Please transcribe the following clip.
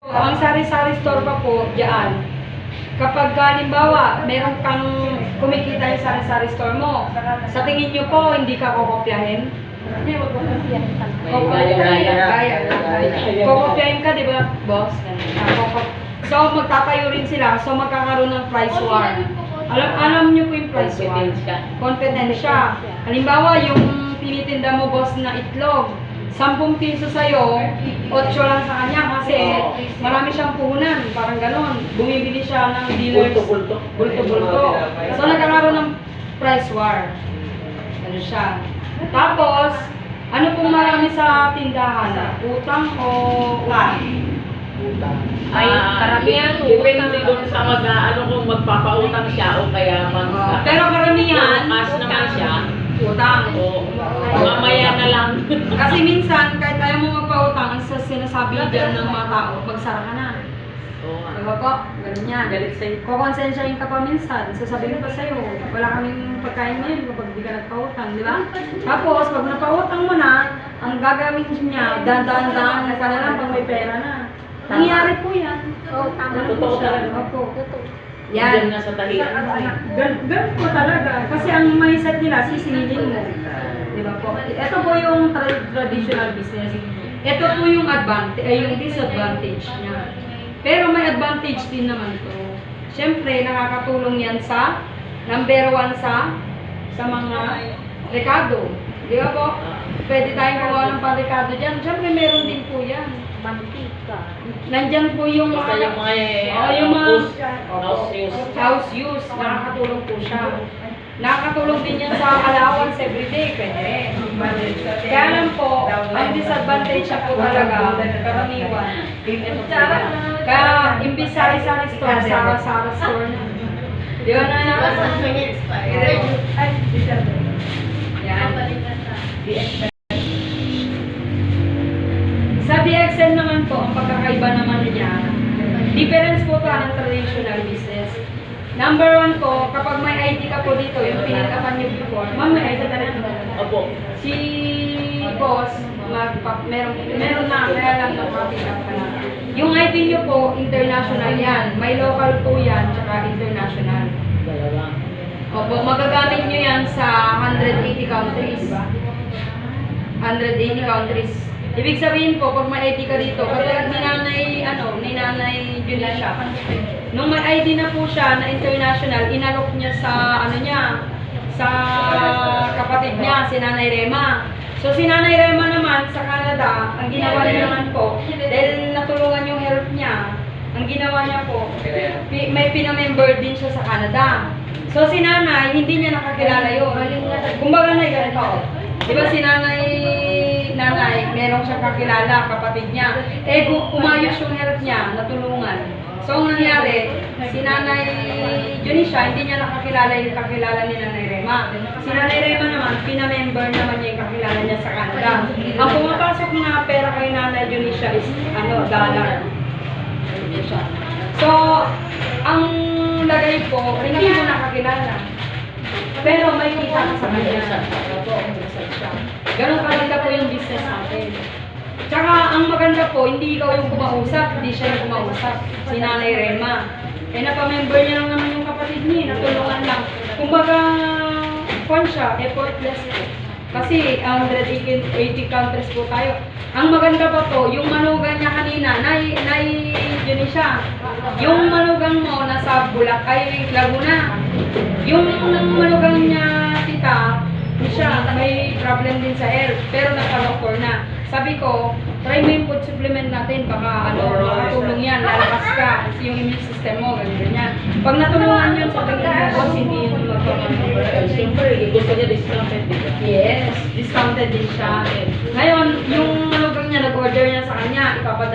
Ang sari-sari store pa po, diyan. Kapag halimbawa, meron kang kumikita yung sari-sari store mo, sa tingin nyo po, hindi ka kokopyahin? Hindi, wag kokopyahin ka. Kokopyahin ka, di ba, boss? So, magtatayo rin sila. So, magkakaroon ng price war. Alam nyo po yung price war. Kompetensya. Halimbawa, yung tinitinda mo, boss, na itlog, 10 piso sa'yo, 8 lang sa kanya kasi marami siyang puhunan, parang ganon. Bumibili siya ng dealers. Bulto-bulto. So, nagkakaroon ng price war. Ano siya. Tapos, ano pong marami sa tindahan? Utang o utang? Ay, karamihan. Depende doon sa kung magpapautang siya o kaya Pero karamihan, cash naman siya. Utang. O mamaya na lang. Kasi minsan, kahit ayaw mo magpautang, ang sinasabi dyan ng mga tao, magsara ka na. Diba po? Ganun yan. Kukonsensyahin ka pa minsan. Sasabihin pa sa'yo, wala kaming pagkain ngayon kapag di ka nagpautang, di ba? Tapos, pag napautang mo na, ang gagawin niya, dahan-dahan ka na lang pag may pera na. Nangyari po yan. Oo, tama. Totoo talaga. Opo. Yan na sa tahiyan. Ganun po talaga. Kasi ang mindset nila, sisingilin mo. Diba po? Ito po yung traditional business. Ito po yung yung disadvantage niya. Pero may advantage din naman to. Siyempre, nakakatulong yan sa number 1 sa mga rekado. Di ba po? Pwede tayong gawa ng pan-rekado dyan. Siyempre, meron din po yan. Mantika. Nandyan po yung Basta yung house use. Nakakatulong po siya. Nakakatulong din yan sa allowance everyday. Pwede. Kaya lang po, ang disadvantage siya po talaga, karaniwan. Kaya, imbis sari-sari store, sara-sara store na. Di ba na yan? Yan. Sa BXL naman po, ang pagkakaiba naman niya, difference po pa ng traditional business. Number 1 po, kapag may ID ka po dito, yung pinag-apan niyo before, ma'am, may ID ka rin. Opo. Si boss, meron na, kaya lang nakapick up ka na. Yung ID niyo po, international yan. May local po yan, tsaka international. Opo, magagamit niyo yan sa 180 countries. 180 countries. Ibig sabihin po, pag may ID ka dito, katulad ni Nanay Junisha, nung may ID na po siya na international, inalok niya sa, sa kapatid niya, si Nanay Rema. So, si Nanay Rema naman, sa Canada, ang ginawa niya naman po, dahil natulungan yung health niya, ang ginawa niya po, may pinamember din siya sa Canada. So, si Nanay, hindi niya nakakilala yun. Kumbaga na, ganito. Diba si Nanay, merong siyang kakilala, kapatid niya. Umayos yung health niya, natulungan. So, ang nangyari, si Nanay Junisha, hindi niya nakakilala yung kakilala ni Nanay Rema. Si Nanay Rema naman, pinamember naman niya yung kakilala niya sa Canada. Ang pumapasok na pera kay Nanay Junisha is, dollar. So, ang lagay po, hindi mo nakakilala. Pero may kita ka sa kanya. Ganun kalita po yung business natin. Tsaka, ang maganda po, hindi ikaw yung kumausap, hindi siya yung kumausap. Si Nanay Rema. Eh, napamember niya lang naman yung kapatid niya, natulungan lang. Kumbaga, siya, effortless po. Kasi, 180 countries po tayo. Ang maganda pa po, yung manugang niya kanina, yun siya. Yung manugang mo, nasa Laguna. Yung manugang niya, tita, siya, may problem din sa health, pero nagka-doctor na. Sabi ko, try mo yung food supplement natin, baka makatulong yan, lalakas ka, kasi yung immune system mo, ganyan. Pag natulungan yun sa tingin mo, hindi yun Siyempre, gusto niya discounted, di ba? Yes, discounted din siya. Ngayon, yung